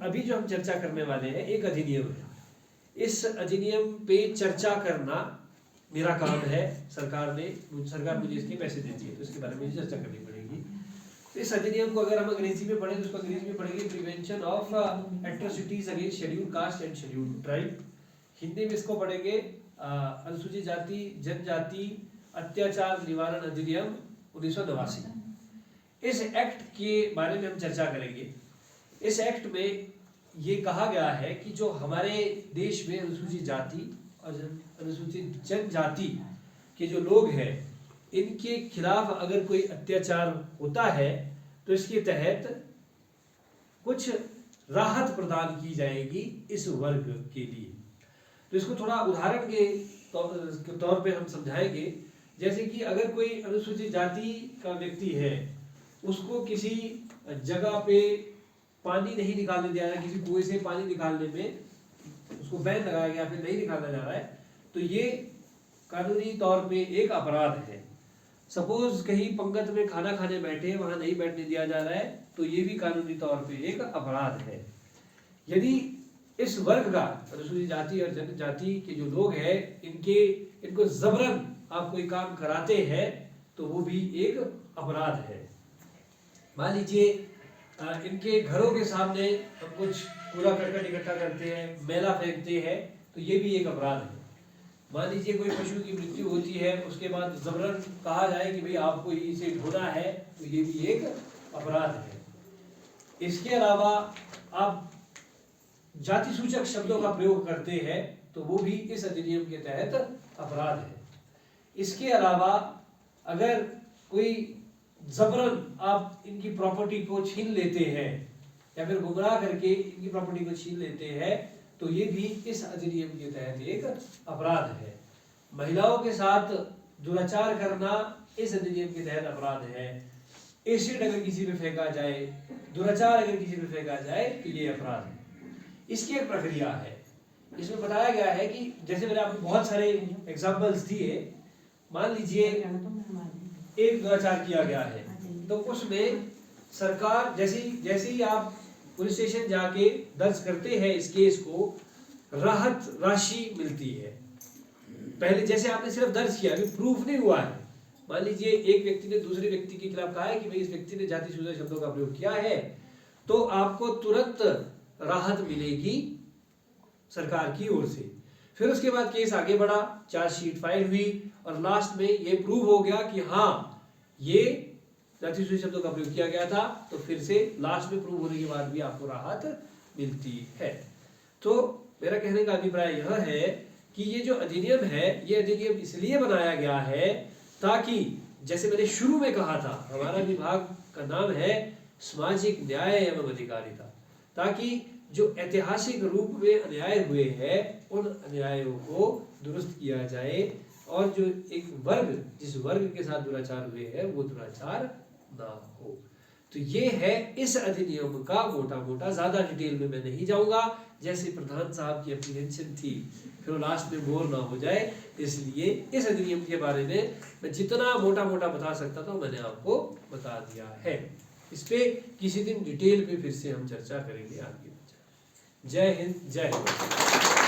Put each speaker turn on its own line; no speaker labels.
अभी जो हम चर्चा करने वाले हैं एक अधिनियम है। इस अधिनियम पे चर्चा करना मेरा काम है। सरकार मुझे इसके पैसे देती है तो इसके बारे में चर्चा करनी पड़ेगी। तो इस अधिनियम को अगर हम अंग्रेजी में पढ़ें तो उसको अंग्रेजी में पढ़ेंगे prevention of atrocities against scheduled caste and scheduled tribe. Hindi में इसको पढ़ेंगे अनुसूचित जाति जनजाति अत्याचार निवारण अधिनियम 1989। इस एक्ट के बारे में हम चर्चा करेंगे। इस एक्ट में ये कहा गया है कि जो हमारे देश में अनुसूचित जाति और अनुसूचित जनजाति के जो लोग हैं इनके खिलाफ अगर कोई अत्याचार होता है तो इसके तहत कुछ राहत प्रदान की जाएगी इस वर्ग के लिए। तो इसको थोड़ा उदाहरण के तौर पे हम समझाएंगे। जैसे कि अगर कोई अनुसूचित जाति का व्यक्ति है, उसको किसी जगह पे पानी नहीं निकालने दिया जा रहा है, किसी कुएं से पानी निकालने में उसको बैन लगाया गया, फिर नहीं निकाला जा रहा है, तो ये कानूनी तौर पे एक अपराध है। सपोज कहीं पंगत में खाना खाने बैठे, वहां नहीं बैठने दिया जा रहा है, तो ये भी कानूनी तौर पे एक अपराध है। यदि इस वर्ग का अनुसूचित जाति और जनजाति के जो लोग हैं इनको जबरन आप कोई काम कराते हैं तो वो भी एक अपराध है। मान लीजिए इनके घरों के सामने हम कुछ कूड़ा करकट इकट्ठा करते हैं, मैला फेंकते हैं, तो ये भी एक अपराध है। मान लीजिए कोई पशु की मृत्यु होती है, उसके बाद जबरन कहा जाए कि भाई आपको इसे ढोना है, तो ये भी एक अपराध है। इसके अलावा आप जाति सूचक शब्दों का प्रयोग करते हैं तो वो भी इस अधिनियम के तहत अपराध है। इसके अलावा अगर कोई जबरन आप इनकी प्रॉपर्टी को छीन लेते हैं या फिर गुमराह करके इनकी प्रॉपर्टी को छीन लेते हैं तो ये भी इस अधिनियम के तहत एक अपराध है। महिलाओं के साथ दुराचार करना इस अधिनियम के तहत अपराध है। एसिड अगर किसी पे फेंका जाए, दुराचार अगर किसी पे फेंका जाए तो ये अपराध है। इसकी एक प्रक्रिया है। इसमें बताया गया है कि जैसे मैंने आपको बहुत सारे एग्जाम्पल्स दिए, मान लीजिए एक दुराचार किया गया है तो उसमें सरकार जैसे ही आप पुलिस स्टेशन जाके दर्ज करते हैं इस केस को, राहत राशि मिलती है। पहले जैसे आपने सिर्फ दर्ज किया, अभी प्रूफ नहीं हुआ है। मान लीजिए एक व्यक्ति ने दूसरे व्यक्ति के खिलाफ कहा है कि भाई इस व्यक्ति ने जाति सूचक शब्दों का प्रयोग किया है, तो आपको तुरंत राहत मिलेगी सरकार की ओर से। फिर उसके बाद केस आगे बढ़ा, चार्जशीट फाइल हुई और लास्ट में ये प्रूव हो गया कि हाँ ये जाति सूचक शब्दों का प्रयोग किया गया था, तो फिर से लास्ट में प्रूव होने के बाद भी आपको राहत मिलती है। तो मेरा कहने का अभिप्राय यह है कि ये जो अधिनियम है, ये अधिनियम इसलिए बनाया गया है ताकि, जैसे मैंने शुरू में कहा था, हमारा विभाग का नाम है सामाजिक न्याय एवं अधिकारिता, ताकि जो ऐतिहासिक रूप में अन्याय हुए हैं उन अन्यायों को दुरुस्त किया जाए और जो एक वर्ग, जिस वर्ग के साथ दुराचार हुए हैं वो दुराचार ना हो। तो ये है इस अधिनियम का मोटा मोटा, ज्यादा डिटेल में मैं नहीं जाऊंगा। जैसे प्रधान साहब की एप्लीकेशन थी, फिर लास्ट में बोर ना हो जाए, इसलिए इस अधिनियम के बारे में मैं जितना मोटा मोटा बता सकता था मैंने आपको बता दिया है। इस पे किसी दिन डिटेल पे फिर से हम चर्चा करेंगे आगे। जय हिंद, जय हिंद।